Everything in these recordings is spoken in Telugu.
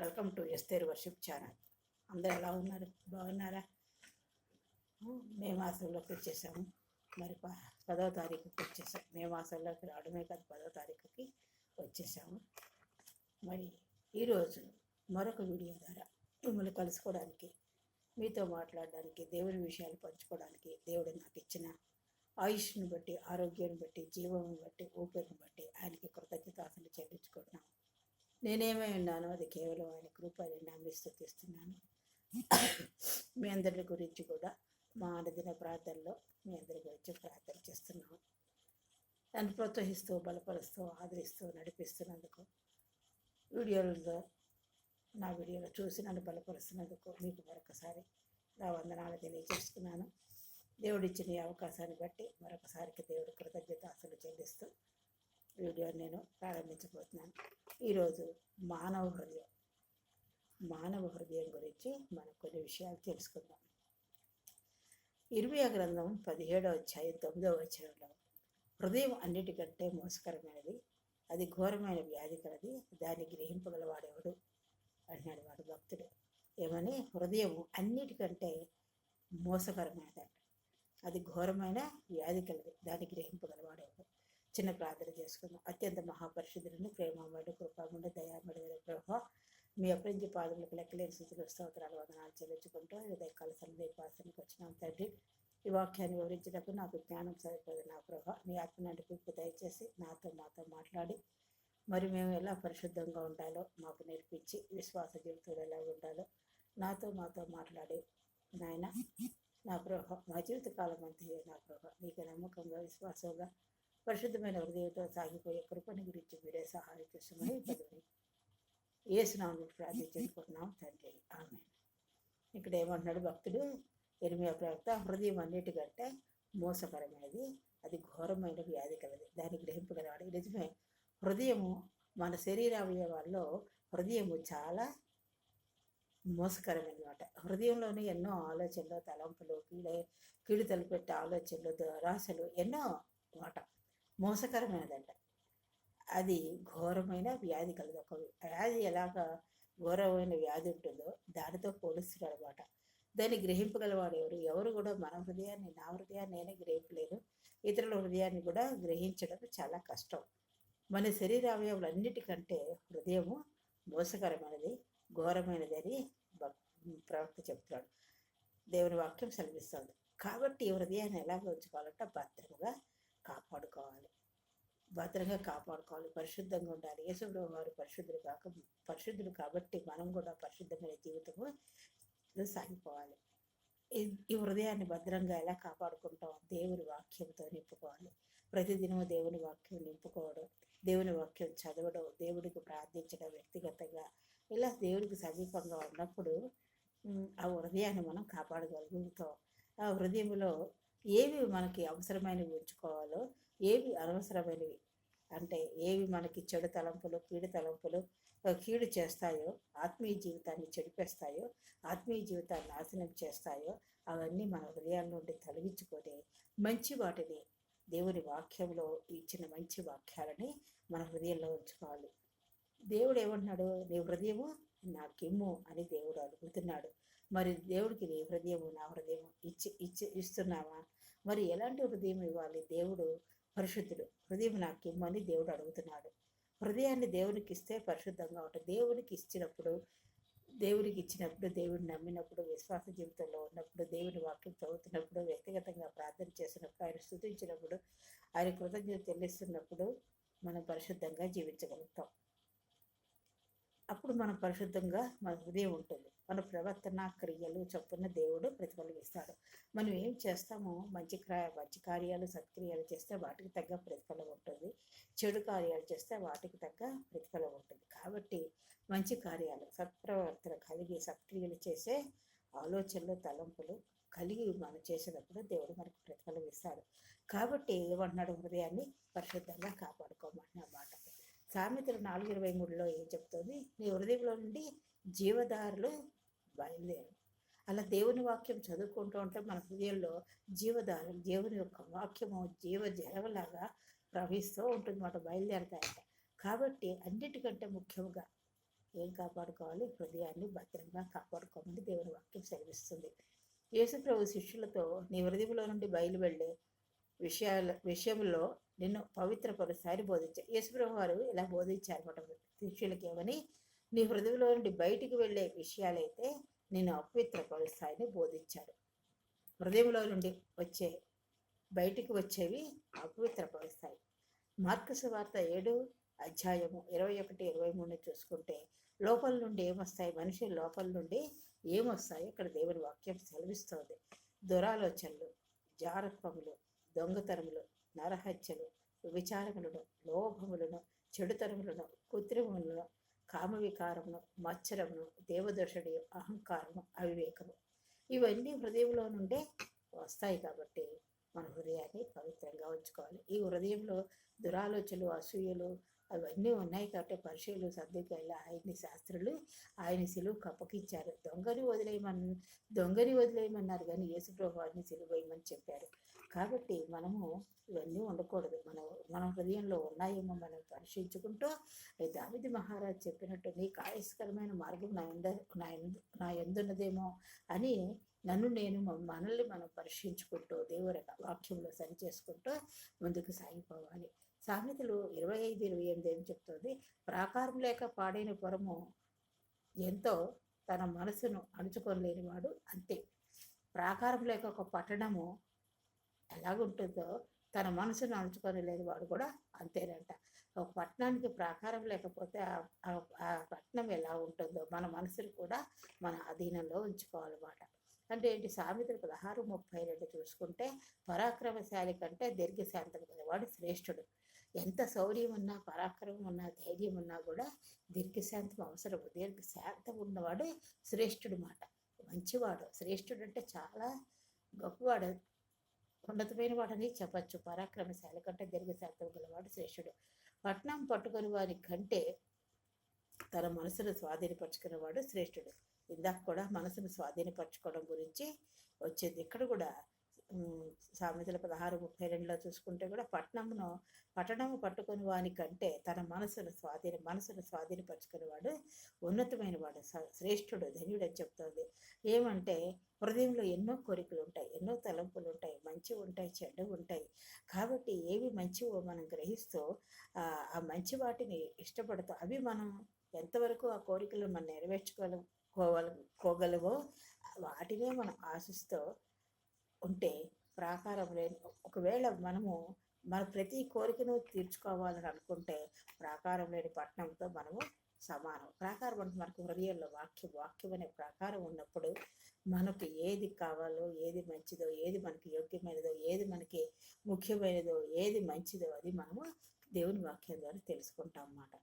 Welcome to Esther worship channel. అందరూ ఎలా ఉన్నారు? బాగున్నారా? మే మాసంలోకి వచ్చేసాము. మరి 10వ తారీఖుకి వచ్చేసాం. మే మాసంలోకి రావడమే కాదు, 10వ తారీఖుకి వచ్చేసాము. మరి ఈరోజు మరొక వీడియో ద్వారా మిమ్మల్ని కలుసుకోవడానికి, మీతో మాట్లాడడానికి, దేవుని విషయాలు పంచుకోవడానికి దేవుడు నాకు ఇచ్చిన ఆయుష్ను బట్టి, ఆరోగ్యాన్ని బట్టి, జీవాన్ని బట్టి, ఊపిరిని బట్టి ఆయనకి కృతజ్ఞతాస్తులు చెల్లించుకుంటున్నాను. నేనేమై ఉన్నానో అది కేవలం ఆయన కృపని నమ్మి స్తుతిస్తున్నాను. మీ అందరి గురించి కూడా మా అనుదిన ప్రార్థనలో మీ అందరి గురించి ప్రార్థన చేస్తున్నాము. నన్ను ప్రోత్సహిస్తూ, బలపరుస్తూ, ఆదరిస్తూ, నడిపిస్తున్నందుకు, వీడియోలలో నా వీడియోలో చూసి నన్ను బలపరుస్తున్నందుకు మీకు మరొకసారి నా వందనాలు తెలియజేస్తున్నాను. దేవుడిచ్చిన ఈ అవకాశాన్ని బట్టి మరొకసారికి దేవుడు కృతజ్ఞతాస్తులు చెల్లిస్తూ వీడియో నేను ప్రారంభించబోతున్నాను. ఈరోజు మానవ హృదయం గురించి మనం కొన్ని విషయాలు తెలుసుకుందాం. ఇర్మియా గ్రంథం 17వ అధ్యాయం 9వ వచనంలో, హృదయం అన్నిటికంటే మోసకరమైనది, అది ఘోరమైన వ్యాధి కలది, దాన్ని గ్రహింపగలవాడెవడు అంటున్నాడు వాడు భక్తుడు. ఏమని? హృదయం అన్నిటికంటే మోసకరమైనది, అది ఘోరమైన వ్యాధి కలది, దాన్ని గ్రహింపగలవాడెవడు. చిన్న ప్రార్థన చేసుకుందాం. అత్యంత మహాపరిశుద్ధులను, ప్రేమమయుడు, కృపామయుడు, దయామయుడైన ప్రభువా, మీ అప్రించి పాదములకు లెక్కలేని స్థితిలో స్తోత్రాలు, వందనాలు చెల్లించుకుంటూ హృదయ కలసలు దీపాసనకు వచ్చినాం తండ్రి. ఈ వాక్యాన్ని వివరించినప్పుడు నాకు జ్ఞానం సరిపోదు నా ప్రభా. మీ ఆత్మ నడిపింపు దయచేసి మాతో మాట్లాడి, మరి మేము ఎలా పరిశుద్ధంగా ఉండాలో మాకు నేర్పించి, విశ్వాస జీవితంలో ఎలా ఉండాలో మాతో మాట్లాడి నాయన నా ప్రభా, మా జీవితకాలం అంతా నా ప్రభా నీకు నమ్మకంగా, విశ్వాసంగా, పరిశుద్ధమైన హృదయంతో సాగిపోయే కృపని గురించి మీరే సహాయం చేస్తామని పదవి ఏసునామములో ప్రార్థించుకుంటున్నాం తండ్రి, ఆమేన్. ఇక్కడ ఏమంటున్నాడు భక్తుడు ఇర్మియా ప్రవక్త? హృదయం అన్నిటికంటే మోసకరమైనది, అది ఘోరమైన వ్యాధి కలది, దాన్ని గ్రహింపగలవాడు. నిజమే, హృదయము మన శరీర అవయవాల్లో హృదయము చాలా మోసకరమైనమాట. హృదయంలోనే ఎన్నో ఆలోచనలు, తలంపులు, కీడు తలపెట్టే ఆలోచనలు, దురాశలు ఎన్నో మాట మోసకరమైనదంట. అది ఘోరమైన వ్యాధి కలదు. ఒక వ్యాధి ఎలాగ ఘోరమైన వ్యాధి ఉంటుందో దానితో పోలుస్తున్నాడు అనమాట. దాన్ని గ్రహింపగలవాడు ఎవరు కూడా మన హృదయాన్ని, నా హృదయాన్ని నేనే గ్రహింపలేను, ఇతరుల హృదయాన్ని కూడా గ్రహించడం చాలా కష్టం. మన శరీర అవయవులన్నిటికంటే హృదయము మోసకరమైనది, ఘోరమైనది అని ప్రవక్త చెప్తున్నాడు. దేవుని వాక్యం సెలవిస్తుంది. కాబట్టి ఈ హృదయాన్ని ఎలాగ ఉంచుకోవాలంటే భద్రంగా కాపాడుకోవాలి, పరిశుద్ధంగా ఉండాలి. యేసుప్రభువు వారు పరిశుద్ధులు కాబట్టి మనం కూడా పరిశుద్ధమైన జీవితము సాగిపోవాలి. ఈ హృదయాన్ని భద్రంగా ఎలా కాపాడుకుంటాం? దేవుని వాక్యంతో నింపుకోవాలి. ప్రతిదినము దేవుని వాక్యం నింపుకోవడం, దేవుని వాక్యం చదవడం, దేవుడికి ప్రార్థించడం, వ్యక్తిగతంగా ఇలా దేవుడికి సమీపంగా ఉన్నప్పుడు ఆ హృదయాన్ని మనం కాపాడగలుగుతాం. ఆ హృదయంలో ఏవి మనకి అవసరమైనవి ఉంచుకోవాలో, ఏవి అనవసరమైనవి అంటే ఏవి మనకి చెడు తలంపులు, కీడు చేస్తాయో, ఆత్మీయ జీవితాన్ని చెడిపేస్తాయో, ఆత్మీయ జీవితాన్ని నాశనం చేస్తాయో అవన్నీ మన హృదయాల నుండి తొలగించుకొని మంచి వాటిని, దేవుని వాక్యంలో ఇచ్చిన మంచి వాక్యాలని మన హృదయంలో ఉంచుకోవాలి. దేవుడు ఏమంటున్నాడు? నీ హృదయము నాకిమ్ము అని దేవుడు అడుగుతున్నాడు. మరి దేవుడికి నీ హృదయము, నా హృదయము ఇస్తున్నావా? మరి ఎలాంటి హృదయం ఇవ్వాలి? దేవుడు పరిశుద్ధుడు, హృదయం నాకు ఇమ్మని దేవుడు అడుగుతున్నాడు. హృదయాన్ని దేవునికి ఇస్తే పరిశుద్ధంగా ఉంటుంది. దేవుడికి ఇచ్చినప్పుడు, దేవుడిని నమ్మినప్పుడు, విశ్వాస జీవితంలో ఉన్నప్పుడు, దేవుని వాక్యం చదువుతున్నప్పుడు, వ్యక్తిగతంగా ప్రార్థన చేసినప్పుడు, ఆయన స్తుతించినప్పుడు, ఆయన కృతజ్ఞత చెల్లిస్తున్నప్పుడు మనం పరిశుద్ధంగా జీవించగలుగుతాం. అప్పుడు మనం పరిశుద్ధంగా మన హృదయం ఉంటుంది. మన ప్రవర్తన, క్రియలు చొప్పున దేవుడు ప్రతిఫలం ఇస్తాడు. మనం ఏం చేస్తామో మంచి కార్యాలు, సత్క్రియలు చేస్తే వాటికి తగ్గ ప్రతిఫలం ఉంటుంది. చెడు కార్యాలు చేస్తే వాటికి తగ్గ ప్రతిఫలం ఉంటుంది. కాబట్టి మంచి కార్యాలు, సత్ప్రవర్తన కలిగి, సత్క్రియలు చేసే ఆలోచనలు, తలంపులు కలిగి మనం చేసినప్పుడు దేవుడు మనకు ప్రతిఫలం ఇస్తాడు. కాబట్టి ఏమంటున్నాడు? హృదయాన్ని పరిశుద్ధంగా కాపాడుకోమంటున్న మాట. సామెతలు 4:23లో ఏం చెప్తుంది? నీ హృదయంలో నుండి జీవదారులు బయలుదేరు. అలా దేవుని వాక్యం చదువుకుంటూ ఉంటే మన హృదయంలో జీవదారులు, దేవుని యొక్క వాక్యము జీవజలలాగా ప్రవహిస్తూ ఉంటుంది మాట, బయలుదేరతాయంట. కాబట్టి అన్నిటికంటే ముఖ్యంగా ఏం కాపాడుకోవాలి? హృదయాన్ని భద్రంగా కాపాడుకోమని దేవుని వాక్యం సెలవిస్తుంది. యేసుప్రభు శిష్యులతో నీ హృదయంలో నుండి బయలు వెళ్ళే విషయంలో నిన్ను పవిత్రపరుస్తాయని బోధించారు. యేసుప్రభు వారు ఇలా బోధించారన్నమాట శిష్యులకి. ఏమని? నీ హృదయంలో నుండి బయటికి వెళ్ళే విషయాలైతే నిన్ను అపవిత్రపరుస్తాయని బోధించారు. హృదయంలో నుండి బయటికి వచ్చేవి అపవిత్రపరుస్తాయి. మార్కు సువార్త 7:21-23 చూసుకుంటే లోపల నుండి ఏమొస్తాయి? మనిషి లోపల నుండి ఏమొస్తాయి? ఇక్కడ దేవుని వాక్యం సెలవిస్తుంది. దురాలోచనలు, జారత్వములు, దొంగతనములు, నరహత్యలు, విచారములను, లోభములను, చెడుతనములను, కృత్రిమములను, కామవికారమును, మత్సరమును, దేవదర్శుడి, అహంకారము, అవివేకము, ఇవన్నీ హృదయంలో నుండే వస్తాయి. కాబట్టి మన హృదయాన్ని పవిత్రంగా ఉంచుకోవాలి. ఈ హృదయంలో దురాలోచనలు, అసూయలు అవన్నీ ఉన్నాయి. కాబట్టి పరిచయులు, సర్దుకాయలు, ఆయన్ని శాస్త్రులు ఆయన సిలువకు అప్పగించారు. దొంగని వదిలేయమన్నారు, కానీ యేసుప్రభు వారిని సిలువ వేయమని చెప్పారు. కాబట్టి మనము ఇవన్నీ ఉండకూడదు. మన హృదయంలో ఉన్నాయేమో మనం పరీక్షించుకుంటూ, దావీదు మహారాజు చెప్పినట్టు నీకు ఆయాస్కరమైన మార్గం నా ఎందున్నదేమో అని మనల్ని మనం పరీక్షించుకుంటూ దేవుని వాక్యంలో సరి చేసుకుంటూ ముందుకు సాగిపోవాలి. సామెతలు 25:28 ఏం చెప్తుంది? ప్రాకారం లేక పాడైన పురము ఎంతో తన మనసును అణుచుకోలేనివాడు అంతే. ప్రాకారం లేక ఒక పట్టణము ఎలాగుంటుందో తన మనసును అణుచుకొని లేని వాడు కూడా అంతేనంట. ఒక పట్టణానికి ప్రాకారం లేకపోతే ఆ పట్టణం ఎలా ఉంటుందో మన మనసును కూడా మన అధీనంలో ఉంచుకోవాలన్నమాట. అంటే ఏంటి? సామెతలు 16:32 చూసుకుంటే పరాక్రమశాలి కంటే దీర్ఘశాంతం గలవాడు శ్రేష్ఠుడు. ఎంత శౌర్యం ఉన్నా, పరాక్రమం ఉన్నా, ధైర్యం ఉన్నా కూడా దీర్ఘశాంతం అవసరం. దీర్ఘశాంతం ఉన్నవాడు శ్రేష్ఠుడు మాట. మంచివాడు. శ్రేష్ఠుడు అంటే చాలా గొప్పవాడు, ఉన్నతమైన వాడని చెప్పచ్చు. పరాక్రమశాలి కంటే దీర్ఘశాంతం గలవాడు శ్రేష్ఠుడు. పట్నం పట్టుకొని వారి కంటే తన మనసును స్వాధీనపరుచుకున్నవాడు శ్రేష్ఠుడు. ఇందాక కూడా మనసును స్వాధీనపరచుకోవడం గురించి వచ్చేది. ఇక్కడ కూడా సామెతలు 16:32 చూసుకుంటే కూడా పట్టణము పట్టుకొని వాని కంటే తన మనసును స్వాధీనపరచుకునేవాడు ఉన్నతమైన వాడు, శ్రేష్ఠుడు, ధన్యుడు అని చెప్తుంది. ఏమంటే హృదయంలో ఎన్నో కోరికలు ఉంటాయి, ఎన్నో తలంపులు ఉంటాయి, మంచి ఉంటాయి, చెడ్డ ఉంటాయి. కాబట్టి ఏవి మంచివో మనం గ్రహిస్తూ ఆ మంచి వాటిని ఇష్టపడుతూ అవి మనం ఎంతవరకు ఆ కోరికలు మనం నెరవేర్చుకోగలవో వాటినే మనం ఆశిస్తూ ఉంటే ప్రాకారం లేని, ఒకవేళ మన ప్రతి కోరికను తీర్చుకోవాలని అనుకుంటే ప్రాకారం లేని పట్టణంతో మనము సమానం. ప్రాకారం అంటే మనకు హృదయంలో వాక్యం అనే ప్రాకారం ఉన్నప్పుడు మనకు ఏది కావాలో, ఏది మంచిదో, ఏది మనకి యోగ్యమైనదో, ఏది మనకి ముఖ్యమైనదో, ఏది మంచిదో అది మనము దేవుని వాక్యం ద్వారా తెలుసుకుంటాం అన్నమాట.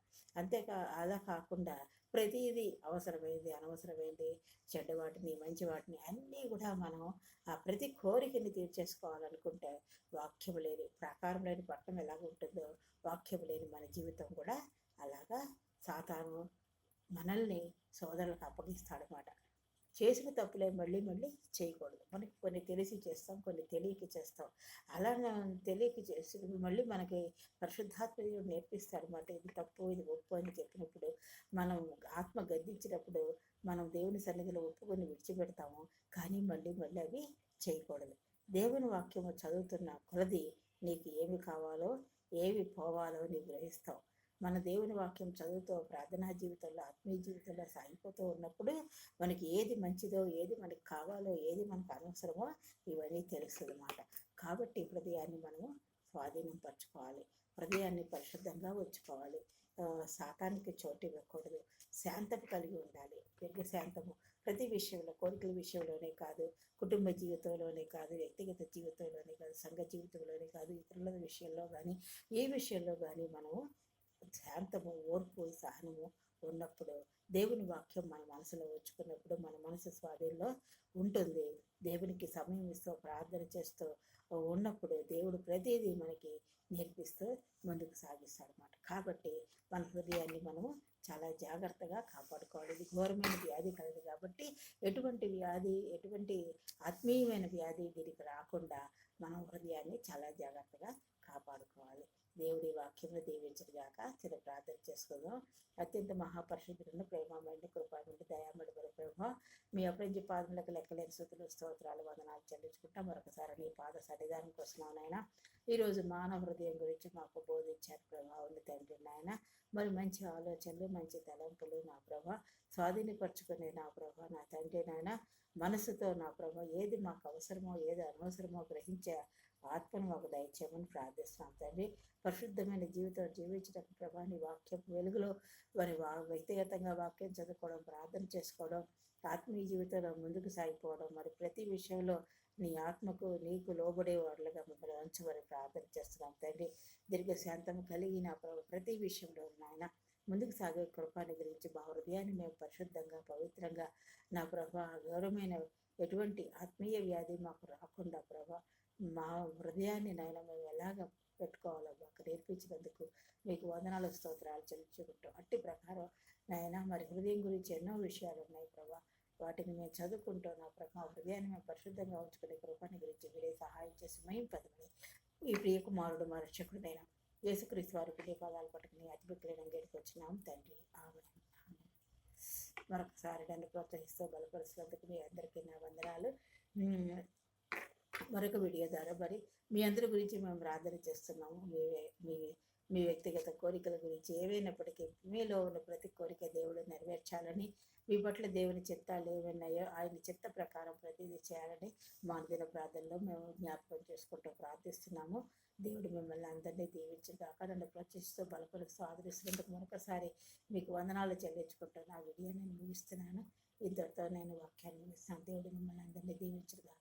అలా కాకుండా ప్రతిదీ అవసరమైంది, అనవసరమైంది, చెడ్డవాటిని, మంచి వాటిని అన్నీ కూడా మనం ఆ ప్రతి కోరికని తీర్చేసుకోవాలనుకుంటే వాక్యం లేని ప్రాకారం లేని పట్టణం ఎలాగ ఉంటుందో వాక్యం లేని మన జీవితం కూడా అలాగా సాతాను మనల్ని సోదరులకు అప్పగిస్తాడనమాట. చేసిన తప్పులే మళ్ళీ చేయకూడదు. మనకి కొన్ని తెలిసి చేస్తాం, కొన్ని తెలియక చేస్తాం. అలా తెలియక చేసి మళ్ళీ మనకి పరిశుద్ధాత్మ నేర్పిస్తాడు అన్నమాట. ఇది తప్పు, ఇది ఒప్పు అని చెప్పినప్పుడు మనం ఆత్మ గద్దించినప్పుడు మనం దేవుని సన్నిధిలో ఒప్పుకొని విడిచిపెడతాము. కానీ మళ్ళీ అవి చేయకూడదు. దేవుని వాక్యము చదువుతున్న కొలది నీకు ఏమి కావాలో, ఏవి పోవాలో నీకు గ్రహిస్తావు. మన దేవుని వాక్యం చదువుతూ ప్రార్థనా జీవితంలో, ఆత్మీయ జీవితంలో సాగిపోతూ ఉన్నప్పుడు మనకి ఏది మంచిదో, ఏది మనకి కావాలో, ఏది మనకు అనవసరమో ఇవన్నీ తెలుస్తుంది అన్నమాట. కాబట్టి హృదయాన్ని మనము స్వాధీనం పరచుకోవాలి, హృదయాన్ని పరిశుద్ధంగా ఉంచుకోవాలి, శాతానికి చోటు ఇవ్వకూడదు, శాంతం కలిగి ఉండాలి. దీర్ఘశాంతము ప్రతి విషయంలో, కోరికల విషయంలోనే కాదు, కుటుంబ జీవితంలోనే కాదు, వ్యక్తిగత జీవితంలోనే కాదు, సంఘ జీవితంలోనే కాదు, ఇతరుల విషయంలో కానీ ఏ విషయంలో కానీ మనము శాంతము, ఓర్పు, సహనము ఉన్నప్పుడు దేవుని వాక్యం మన మనసులో ఉంచుకున్నప్పుడు మన మనసు స్వాధీనంలో ఉంటుంది. దేవునికి సమయం ఇస్తూ ప్రార్థన చేస్తూ ఉన్నప్పుడు దేవుడు ప్రతిదీ మనకి నేర్పిస్తూ ముందుకు సాగిస్తాడన్నమాట. కాబట్టి మన హృదయాన్ని మనము చాలా జాగ్రత్తగా కాపాడుకోవాలి. ఇది ఘోరమైన వ్యాధి కలదు కాబట్టి ఎటువంటి ఆత్మీయమైన వ్యాధి దీనికి రాకుండా మనం హృదయాన్ని చాలా జాగ్రత్తగా కాపాడుకోవాలి. దేవుడి వాక్యంలో దీవించగాక. చిన్న ప్రార్థన చేసుకుందాం. అత్యంత మహాపరిశుద్ధులను ప్రేమమైన కృపామని దయామడి ప్రభావ మీ అపరించి పాదములకు లెక్కలేని స్థుతులు స్తోత్రాలు వందనాలు చెల్లించుకుంటా మరొకసారి నీ పాద సన్నిధానం కోసం నాయన ఈరోజు మానవ హృదయం గురించి మాకు బోధించారు ప్రభావం తండ్రి నాయన. మరి మంచి ఆలోచనలు మంచి తలంపులు నా ప్రభా స్వాధీనపరచుకునే నా ప్రభా నా తండ్రి నాయన మనసుతో నా ప్రభా ఏది మాకు అవసరమో ఏది అనవసరమో గ్రహించే ఆత్మను మాకు దయచేయమని ప్రార్థిస్తున్నాం తండ్రి. పరిశుద్ధమైన జీవితం జీవించడం ప్రభా నీ వాక్యం వెలుగులో వారి వ్యక్తిగతంగా వాక్యం చదువుకోవడం ప్రార్థన చేసుకోవడం ఆత్మీయ జీవితంలో ముందుకు సాగిపోవడం మరి ప్రతి విషయంలో నీ ఆత్మకు నీకు లోబడే వాళ్ళుగా మిమ్మల్ని ఉంచమని ప్రార్థన చేస్తున్నాం తండ్రి. దీర్ఘశాంతం కలిగిన ప్రతి విషయంలో నాయన ముందుకు సాగే కృపాన్ని గురించి మా హృదయాన్ని మేము పరిశుద్ధంగా పవిత్రంగా నా ప్రభా గౌరవమైన ఎటువంటి ఆత్మీయ వ్యాధి మాకు రాకుండా ప్రభా మా హృదయాన్ని నాయన మేము ఎలాగ పెట్టుకోవాలో మాకు నేర్పించినందుకు మీకు వందనాలు స్తోత్రాలు చెల్లించుకుంటాం. అట్టి ప్రకారం నాయన మరి హృదయం గురించి ఎన్నో విషయాలు ఉన్నాయి ప్రభా వాటిని మేము చదువుకుంటాం నా ప్రభా హృదయాన్ని మేము పరిశుద్ధంగా ఉంచుకునే కృపాన్ని గురించి మీరే సహాయం చేసి మేము పదమని ఈ ప్రియకుమారుడు మా రక్షకుడైన యేసుక్రీస్తు వారి ప్రియ పాదాలు పట్టుకుని అతిపెక్కులైన గడికి వచ్చినాం తండ్రి. ఆమె మరొకసారి నన్ను ప్రోత్సహిస్తూ బలపరుస్తున్నందుకు మీ అందరికీ నా వందనాలు. మరొక వీడియో ద్వారా మరి మీ అందరి గురించి మేము ప్రార్థన చేస్తున్నాము. మీ మీ వ్యక్తిగత కోరికల గురించి ఏవైనప్పటికీ మీలో ఉన్న ప్రతి కోరిక దేవుడు నెరవేర్చాలని మీ పట్ల దేవుని చిత్తాలు ఏమన్నాయో ఆయన చిత్త ప్రకారం ప్రతిదీ చేయాలని మా దిన ప్రార్థనలో మేము జ్ఞాపకం చేసుకుంటూ ప్రార్థిస్తున్నాము. దేవుడు మిమ్మల్ని అందరినీ దీవించుగాక. నన్ను ప్రోత్సహిస్తూ బలపరుస్తూ ఆదరిస్తున్నందుకు మరొకసారి మీకు వందనాలు చెల్లించుకుంటూ నా వీడియో నేను ముగిస్తున్నాను. ఇంతటితో నేను వాక్యాన్ని ముగిస్తాను. దేవుడు మిమ్మల్ని అందరినీ దీవించుగాక.